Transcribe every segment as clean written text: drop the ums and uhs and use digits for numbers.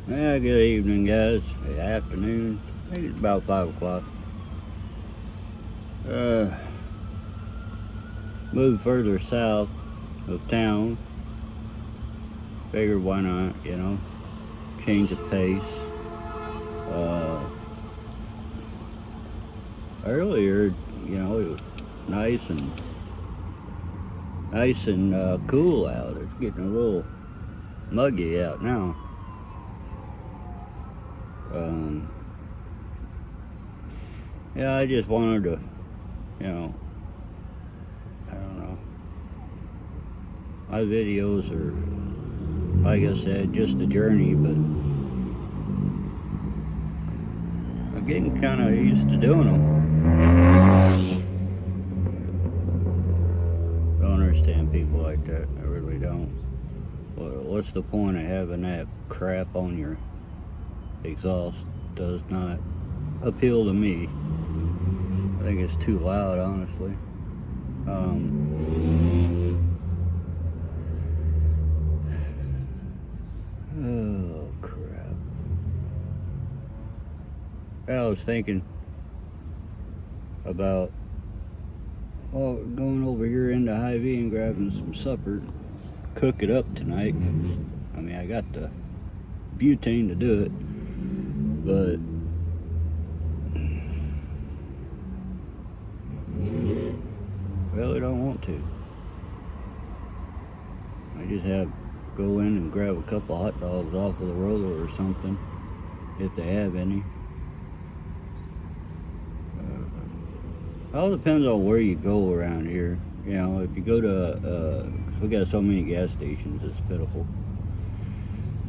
Yeah, good evening, guys. Afternoon. I think it's about 5 o'clock. Uh, moved further south of town. Figured why not, change of pace. Uh, Earlier, it was nice and cool out. It's getting a little muggy out now. Um, yeah, I just wanted to, I don't know. My videos are, like I said, just a journey, but I'm getting kind of used to doing them. Don't understand people like that. I really don't. What's the point of having that crap on your exhaust? Does not appeal to me. I think it's too loud, honestly. Oh, crap. I was thinking about going over here into Hy-Vee and grabbing some supper, cook it up tonight. I mean, I got the butane to do it, but really don't want to. I just have go in and grab a couple hot dogs off of the roller or something, if they have any. All depends on where you go around here. If you go to, we got so many gas stations, it's pitiful.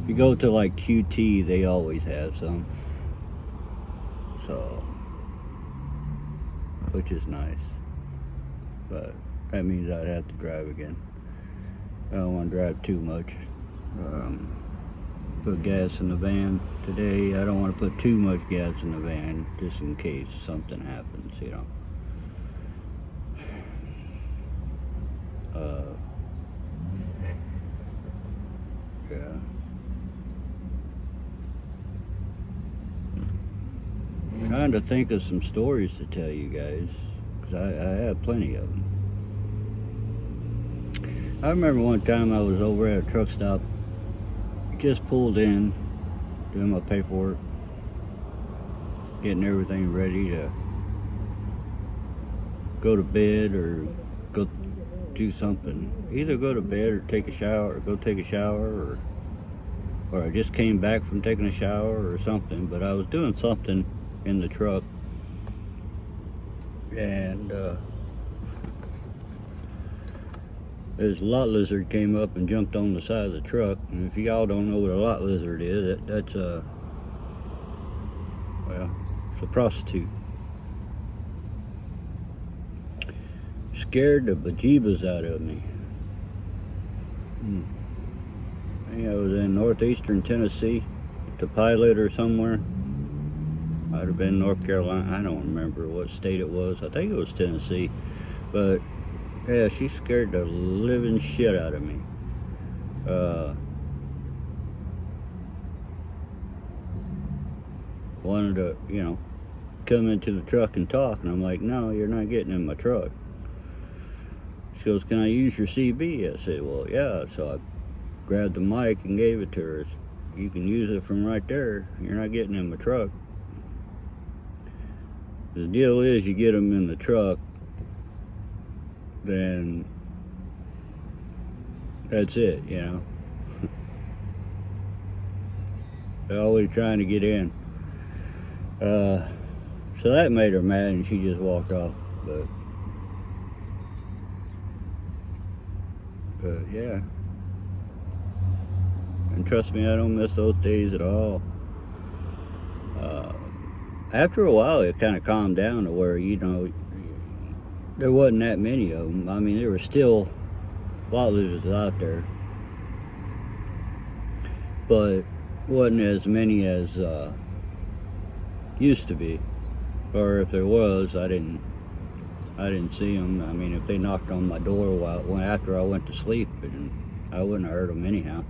If you go to like QT, they always have some. So, which is nice. But that means I'd have to drive again. I don't want to drive too much. Put gas in the van today. I don't want to put too much gas in the van just in case something happens, Yeah. Trying to think of some stories to tell you guys, because I have plenty of them. I remember one time I was over at a truck stop, just pulled in, doing my paperwork, getting everything ready to go to bed or go do something. Either go to bed or take a shower, or go take a shower, or I just came back from taking a shower or something, but I was doing something in the truck, and this lot lizard came up and jumped on the side of the truck. And if y'all don't know what a lot lizard is, that's it's a prostitute. Scared the bejeebus out of me. I think I was in northeastern Tennessee, the Pilot or somewhere. Might have been North Carolina. I don't remember what state it was. I think it was Tennessee. But yeah, she scared the living shit out of me. Wanted to, come into the truck and talk, and I'm like, no, you're not getting in my truck. She goes, can I use your CB? I said, well, yeah. So I grabbed the mic and gave it to her. You can use it from right there. You're not getting in my truck. The deal is, you get them in the truck, then that's it, They're always trying to get in. So that made her mad, and she just walked off. But yeah. And trust me, I don't miss those days at all. After a while, it kind of calmed down to where, there wasn't that many of them. I mean, there were still lot lizards out there, but wasn't as many as used to be. Or if there was, I didn't see them. I mean, if they knocked on my door after I went to sleep, I wouldn't have heard them anyhow.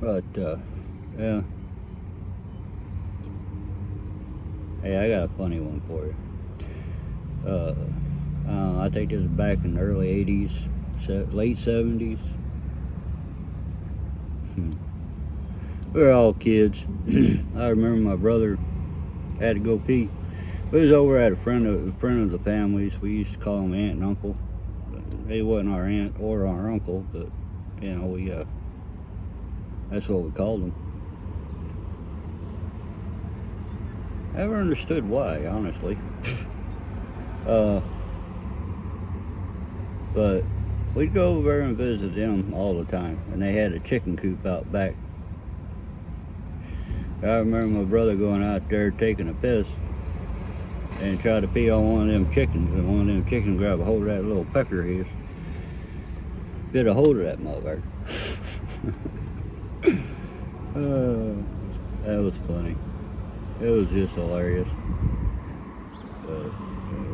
But, yeah. Hey, I got a funny one for you. I think this was back in the early 80s, late 70s. We were all kids. I remember my brother had to go pee. We was over at a friend of the family's. We used to call them aunt and uncle. They wasn't our aunt or our uncle, but you know, we that's what we called them. I never understood why, honestly. But we'd go over there and visit them all the time, and they had a chicken coop out back. I remember my brother going out there taking a piss and tried to pee on one of them chickens, and one of them chickens grabbed a hold of that little pecker of his. Bit a hold of that motherfucker. That was funny. It was just hilarious.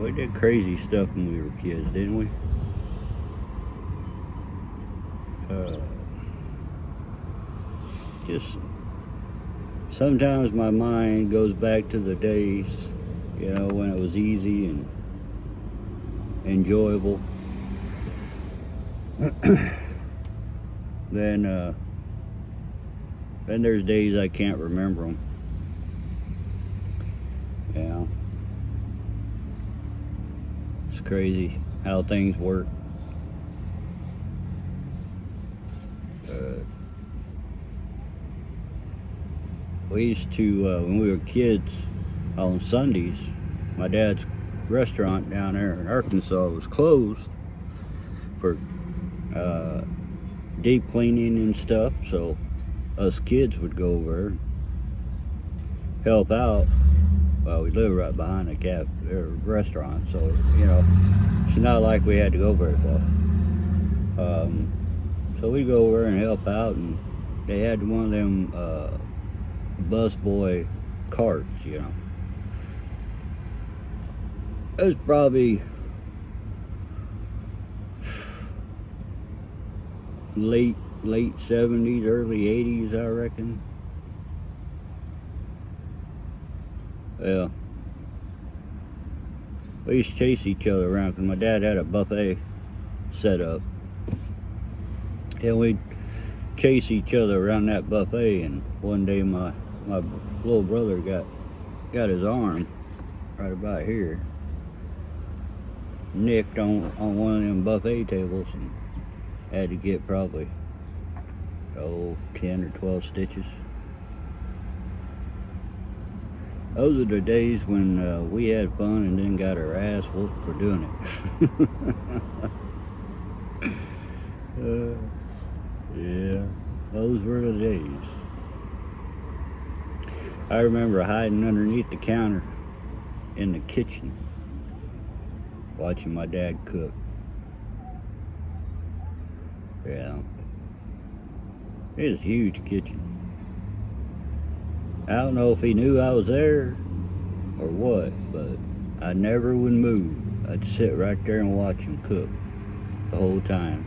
We did crazy stuff when we were kids, didn't we? Just sometimes my mind goes back to the days, you know, when it was easy and enjoyable. Then there's days I can't remember them. Yeah. It's crazy how things work. We used to, when we were kids, on Sundays, my dad's restaurant down there in Arkansas was closed for deep cleaning and stuff, so us kids would go over and help out. Well, we live right behind the restaurant, so, you know, it's not like we had to go very far. So we go over and help out, and they had one of them busboy carts, you know. It was probably late 70s, early 80s, I reckon. Yeah. We used to chase each other around because my dad had a buffet set up. And we'd chase each other around that buffet, and one day my little brother got his arm right about here nicked on one of them buffet tables, and had to get probably 10 or 12 stitches. Those are the days when we had fun and then got our ass whooped for doing it. Yeah, those were the days. I remember hiding underneath the counter in the kitchen, watching my dad cook. Yeah. It was a huge kitchen. I don't know if he knew I was there or what, but I never would move. I'd sit right there and watch him cook the whole time.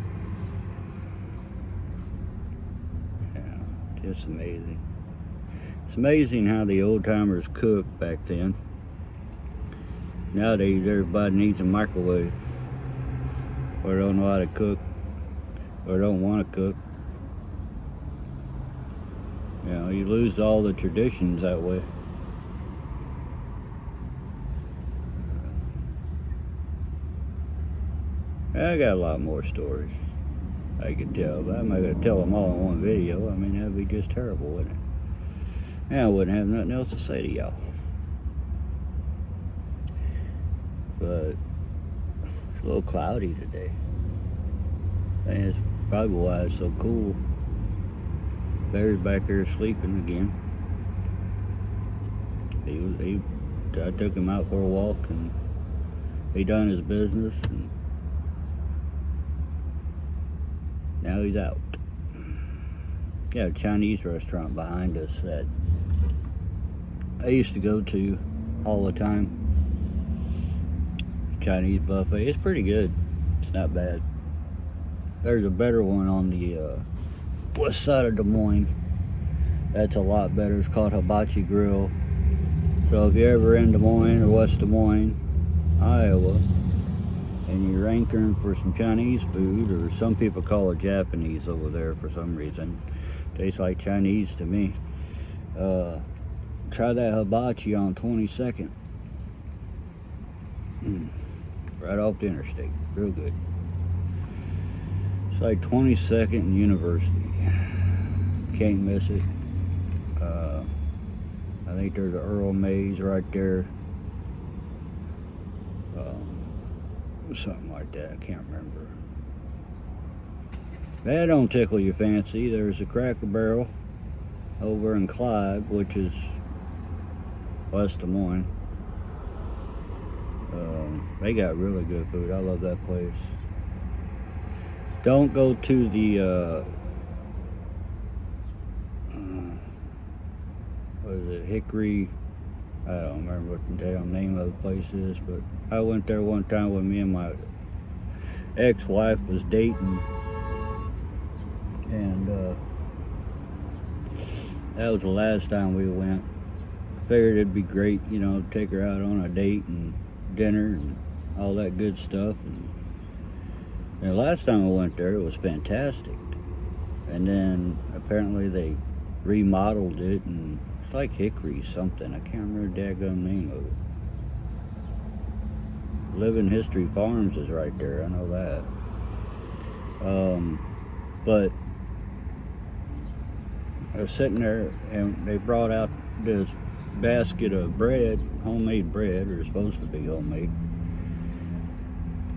Yeah, just amazing. It's amazing how the old timers cooked back then. Nowadays, everybody needs a microwave, or don't know how to cook, or don't want to cook. You know, you lose all the traditions that way. I got a lot more stories I could tell, but I'm not going to tell them all in one video. I mean, that'd be just terrible, wouldn't it? And I wouldn't have nothing else to say to y'all. But it's a little cloudy today. And it's probably why it's so cool. Barry's back there sleeping again. I took him out for a walk, and he done his business, and now he's out. Got a Chinese restaurant behind us that I used to go to all the time. Chinese buffet. It's pretty good. It's not bad. There's a better one on the west side of Des Moines. That's a lot better. It's called Hibachi Grill. So if you're ever in Des Moines or West Des Moines, Iowa, and you're anchoring for some Chinese food, or some people call it Japanese over there for some reason. Tastes like Chinese to me. Try that hibachi on 22nd. Right off the interstate. Real good. It's like 22nd and University. Can't miss it. I think there's an Earl Mays right there. Something like that. I can't remember. That don't tickle your fancy. There's a Cracker Barrel over in Clive, which is West Des Moines. They got really good food. I love that place. Don't go to the what is it, Hickory? I don't remember what the damn name of the place is, but I went there one time when me and my ex-wife was dating, and that was the last time we went. Figured it'd be great, you know, to take her out on a date and dinner and all that good stuff. And the last time I went there, it was fantastic. And then apparently they remodeled it, and it's like Hickory something. I can't remember the daggone name of it. Living History Farms is right there. I know that. But I was sitting there, and they brought out this basket of bread, homemade bread, or supposed to be homemade,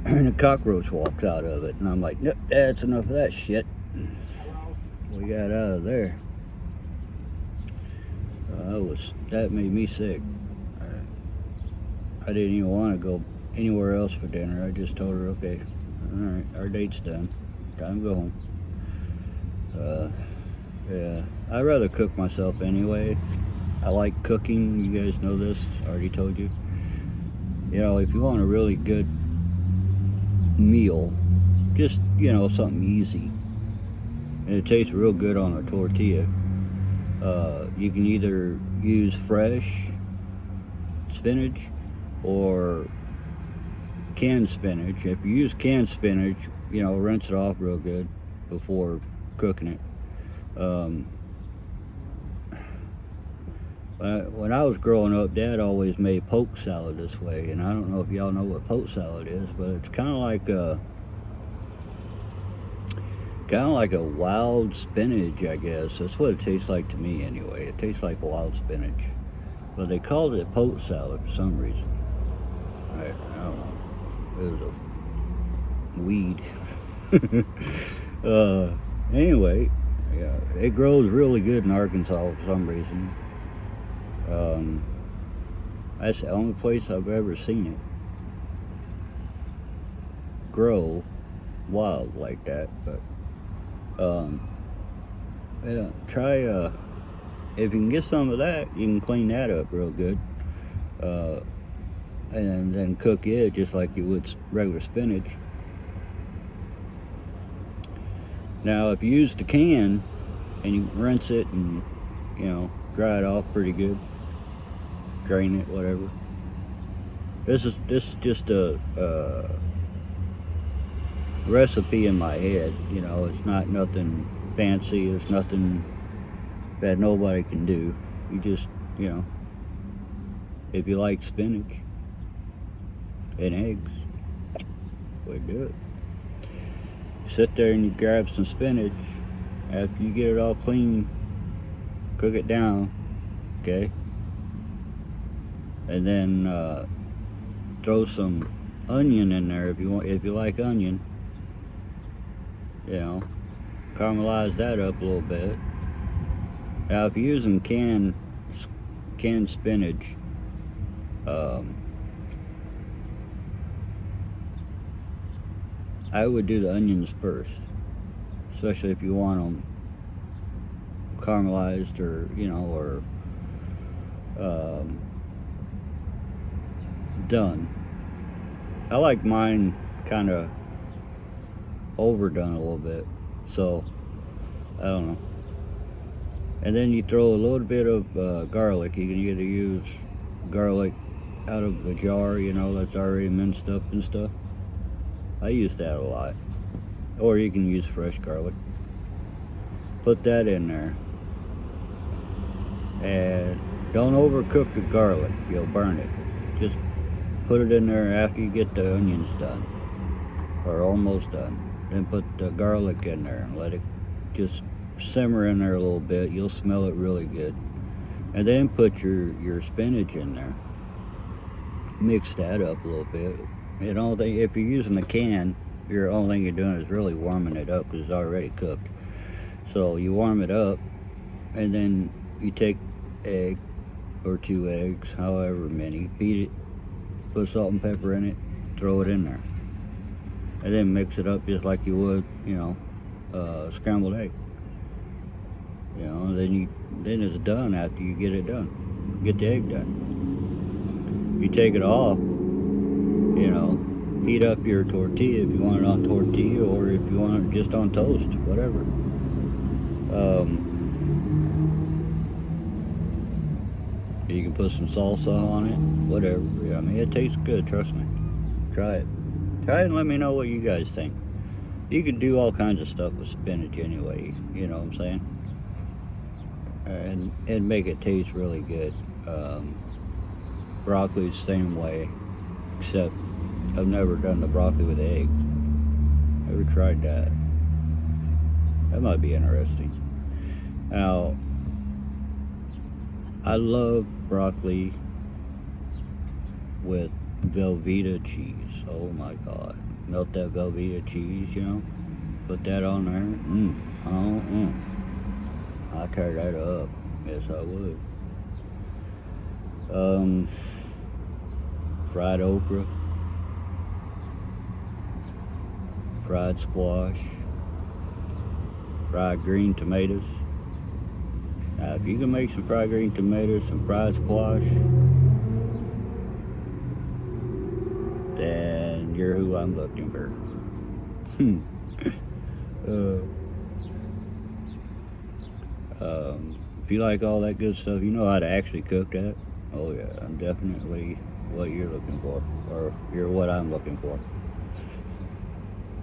and a cockroach walked out of it, and I'm like, nope, that's enough of that shit. We got out of there. That made me sick. I didn't even want to go anywhere else for dinner. I just told her, okay, all right, our date's done, time to go home. Yeah, I'd rather cook myself anyway. I like cooking. You guys know this. I already told you. You know, if you want a really good meal, just, you know, something easy, and it tastes real good on a tortilla. You can either use fresh spinach or canned spinach. If you use canned spinach, you know, rinse it off real good before cooking it. When I was growing up, Dad always made poke salad this way, and I don't know if y'all know what poke salad is, but it's kind of like a wild spinach, I guess. That's what it tastes like to me anyway. It tastes like wild spinach, but they called it poke salad for some reason. I don't know. It was a weed. Anyway, yeah, it grows really good in Arkansas for some reason. That's the only place I've ever seen it grow wild like that. But yeah, try if you can get some of that, you can clean that up real good, and then cook it just like you would regular spinach. Now if you use the can and you rinse it and, you know, dry it off pretty good, drain it, whatever. This is just a recipe in my head, you know. It's not nothing fancy. It's nothing that nobody can do. You just, you know, if you like spinach and eggs, we do it. Sit there and you grab some spinach. After you get it all clean, cook it down, okay? And then throw some onion in there if you want, if you like onion. You know, caramelize that up a little bit. Now, if you're using canned spinach, I would do the onions first, especially if you want them caramelized, or, you know, or done. I like mine kind of overdone a little bit, so I don't know. And then you throw a little bit of garlic. You can either use garlic out of the jar, you know, that's already minced up and stuff. I use that a lot. Or you can use fresh garlic. Put that in there. And don't overcook the garlic. You'll burn it. Just put it in there after you get the onions done. Or almost done. Then put the garlic in there and let it just simmer in there a little bit. You'll smell it really good. And then put your spinach in there. Mix that up a little bit. And all thing, if you're using the can, your only thing you're doing is really warming it up because it's already cooked. So you warm it up, and then you take egg or 2 eggs, however many, beat it, put salt and pepper in it, throw it in there, and then mix it up just like you would, you know, scrambled egg. You know, then it's done after you get it done. Get the egg done. You take it off, you know, heat up your tortilla if you want it on tortilla or if you want it just on toast, whatever. You can put some salsa on it, whatever. I mean, it tastes good, trust me. Try it. Try it and let me know what you guys think. You can do all kinds of stuff with spinach anyway, you know what I'm saying? And make it taste really good. Broccoli's the same way, except I've never done the broccoli with egg. Never tried that. That might be interesting. Now, I love broccoli with Velveeta cheese. Oh my God. Melt that Velveeta cheese, you know, put that on there. I'll tear that up. Yes, I would. Fried okra, fried squash, fried green tomatoes. Now, if you can make some fried green tomatoes, some fried squash, then you're who I'm looking for. If you like all that good stuff, you know how to actually cook that. Oh yeah, I'm definitely what you're looking for, or you're what I'm looking for.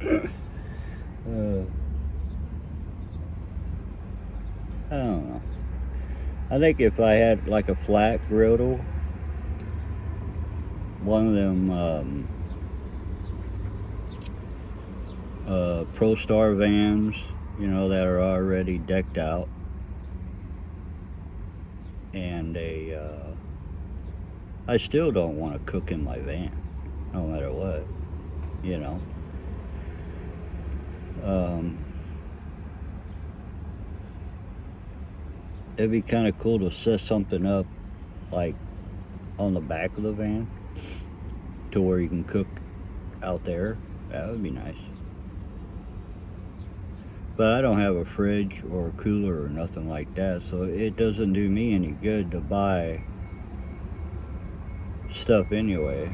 I don't know. I think if I had like a flat griddle, one of them ProStar vans, you know, that are already decked out, and I still don't want to cook in my van, no matter what, you know. It'd be kind of cool to set something up like on the back of the van to where you can cook out there. That would be nice. But I don't have a fridge or a cooler or nothing like that, so it doesn't do me any good to buy stuff anyway,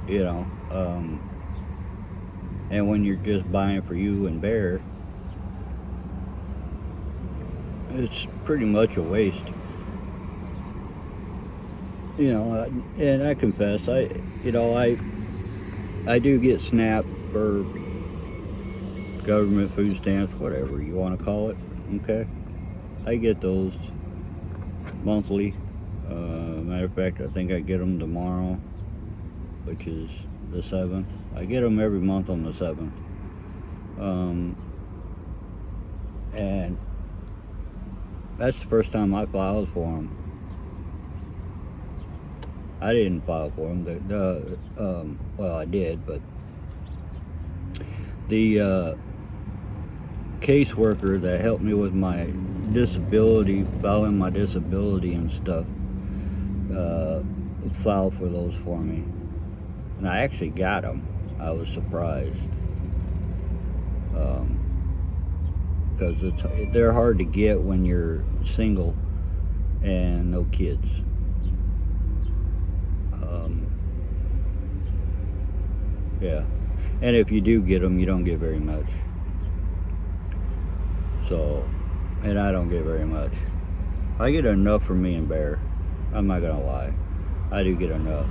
you know. And when you're just buying for you and Bear, it's pretty much a waste, you know. And I confess, I do get SNAP or government food stamps, whatever you want to call it. Okay, I get those monthly. Matter of fact, I think I get them tomorrow, which is the 7th. I get them every month on the 7th. And that's the first time I filed for them. I didn't file for them. Well, I did, but the caseworker that helped me with my disability, filing my disability and stuff, filed for those for me. And I actually got them. I was surprised. Because they're hard to get when you're single and no kids. Yeah. And if you do get them, you don't get very much. So, and I don't get very much. I get enough for me and Bear. I'm not gonna lie, I do get enough.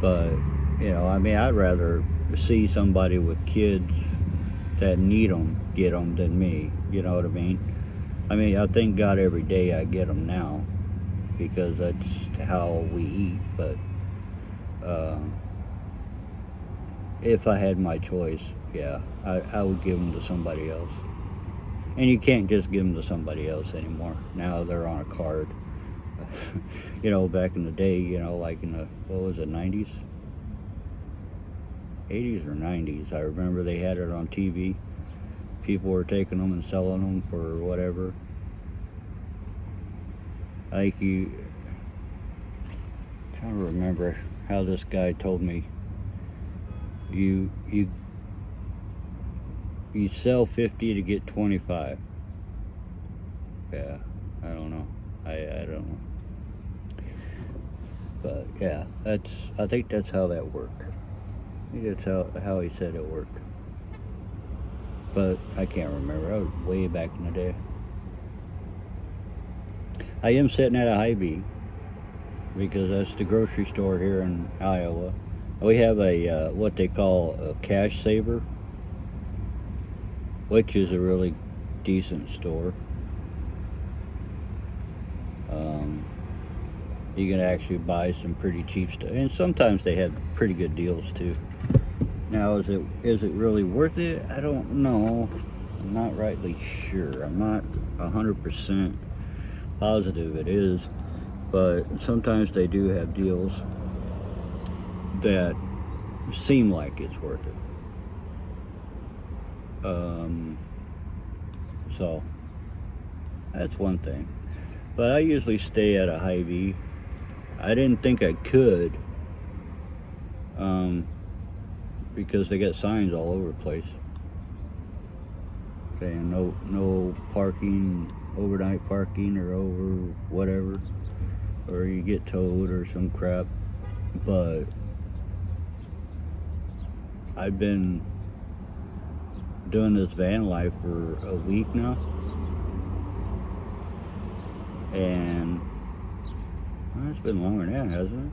But I mean, I'd rather see somebody with kids that need them get them than me. You know what I mean? I mean, I thank God every day I get them now because that's how we eat. But if I had my choice, yeah, I would give them to somebody else. And you can't just give them to somebody else anymore. Now they're on a card. Back in the day, like in the, what was it, 90s? 80s or 90s. I remember they had it on TV. People were taking them and selling them for whatever. Like trying to remember how this guy told me. You sell 50 to get 25. Yeah, I don't know. I don't know. But yeah, I think that's how that worked. I think that's how he said it worked. But I can't remember. I was way back in the day. I am sitting at a Hy-Vee because that's the grocery store here in Iowa. We have a what they call a cash saver, which is a really decent store. You can actually buy some pretty cheap stuff, and sometimes they have pretty good deals too. Now, is it really worth it? I don't know. I'm not rightly sure. I'm not 100% positive it is, but sometimes they do have deals that seem like it's worth it. So that's one thing. But I usually stay at a Hy-Vee. I didn't think I could, because they got signs all over the place saying no parking, overnight parking, or over whatever, or you get towed or some crap. But I've been doing this van life for a week now, and well, it's been longer than that, hasn't it?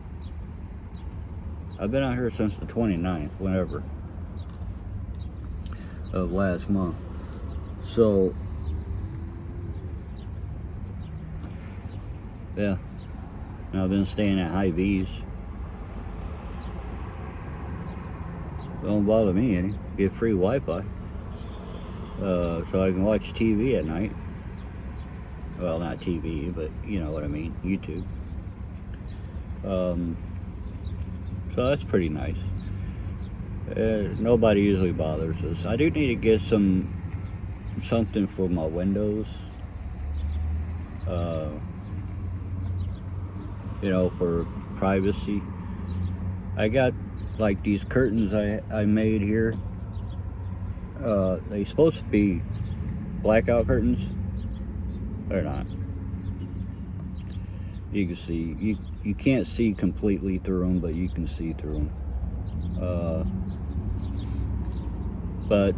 I've been out here since the 29th, whenever, of last month. So, yeah. Now I've been staying at Hy-Vees. Don't bother me any. Get free Wi-Fi. So I can watch TV at night. Well, not TV, but you know what I mean, YouTube. So that's pretty nice. Nobody usually bothers us. I do need to get something for my windows. For privacy. I got like these curtains I made here. They're supposed to be blackout curtains. They're not. You can see, you can't see completely through them, but you can see through them. But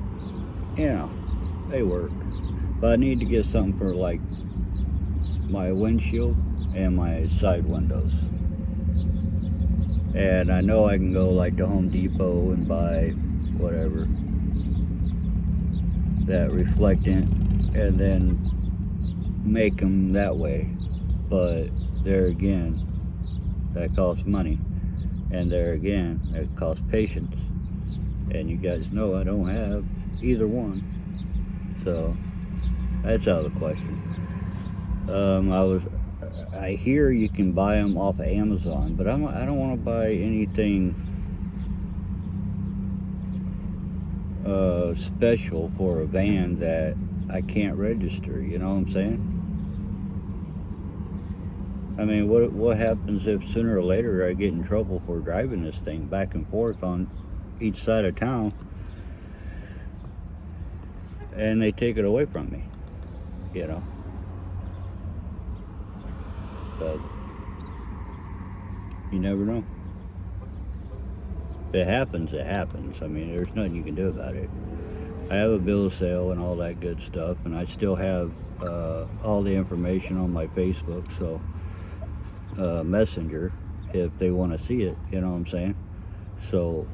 they work. But I need to get something for like my windshield and my side windows. And I know I can go like to Home Depot and buy whatever, that reflectant, and then make them that way. But there again, that costs money, and there again, that costs patience, and you guys know I don't have either one, so that's out of the question. I hear you can buy them off of Amazon, but I don't want to buy anything special for a van that I can't register. You know what I'm saying? I mean, what happens if sooner or later I get in trouble for driving this thing back and forth on each side of town, and they take it away from me? But you never know. If it happens, it happens. I mean, there's nothing you can do about it. I have a bill of sale and all that good stuff, and I still have all the information on my Facebook, so Messenger, if they want to see it, you know what I'm saying? So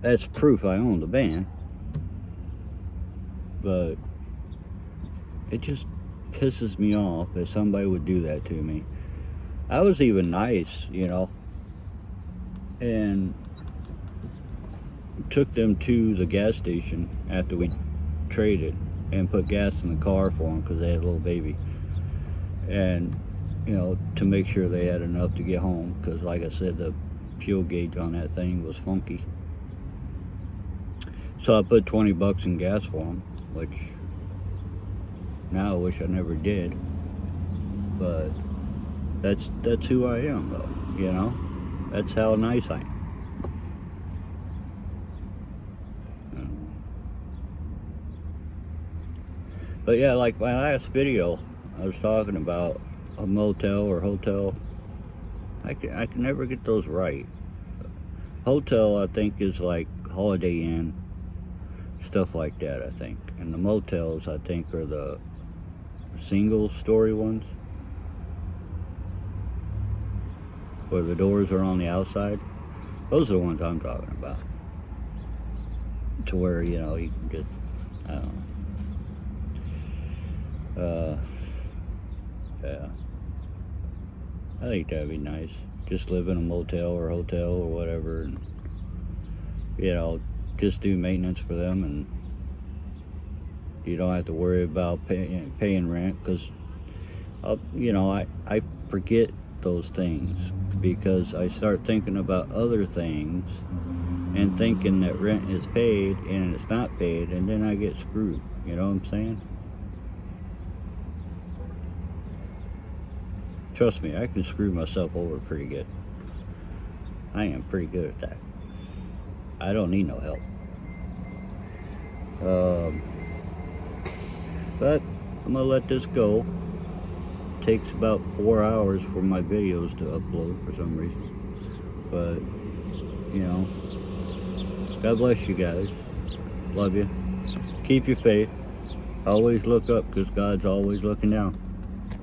that's proof I own the band. But it just pisses me off that somebody would do that to me. I was even nice, you know, and took them to the gas station after we traded and put gas in the car for them because they had a little baby, and you know, to make sure they had enough to get home, because like I said, the fuel gauge on that thing was funky. So I put 20 bucks in gas for them, which now I wish I never did, but that's who I am, though, you know. That's how nice I am. But yeah, like my last video, I was talking about a motel or hotel. I can never get those right. Hotel, I think, is like Holiday Inn, stuff like that, I think. And the motels, I think, are the single story ones, where the doors are on the outside. Those are the ones I'm talking about. To where, you know, you can get, I don't know. Yeah. I think that'd be nice. Just live in a motel or hotel or whatever, and, you know, just do maintenance for them, and you don't have to worry about paying rent, because, you know, I forget those things because I start thinking about other things and thinking that rent is paid and it's not paid, and then I get screwed. You know what I'm saying? Trust me, I can screw myself over pretty good. I am pretty good at that. I don't need no help. But I'm gonna let this go. It takes about 4 hours for my videos to upload for some reason. But, you know, God bless you guys. Love you. Keep your faith. Always look up, because God's always looking down.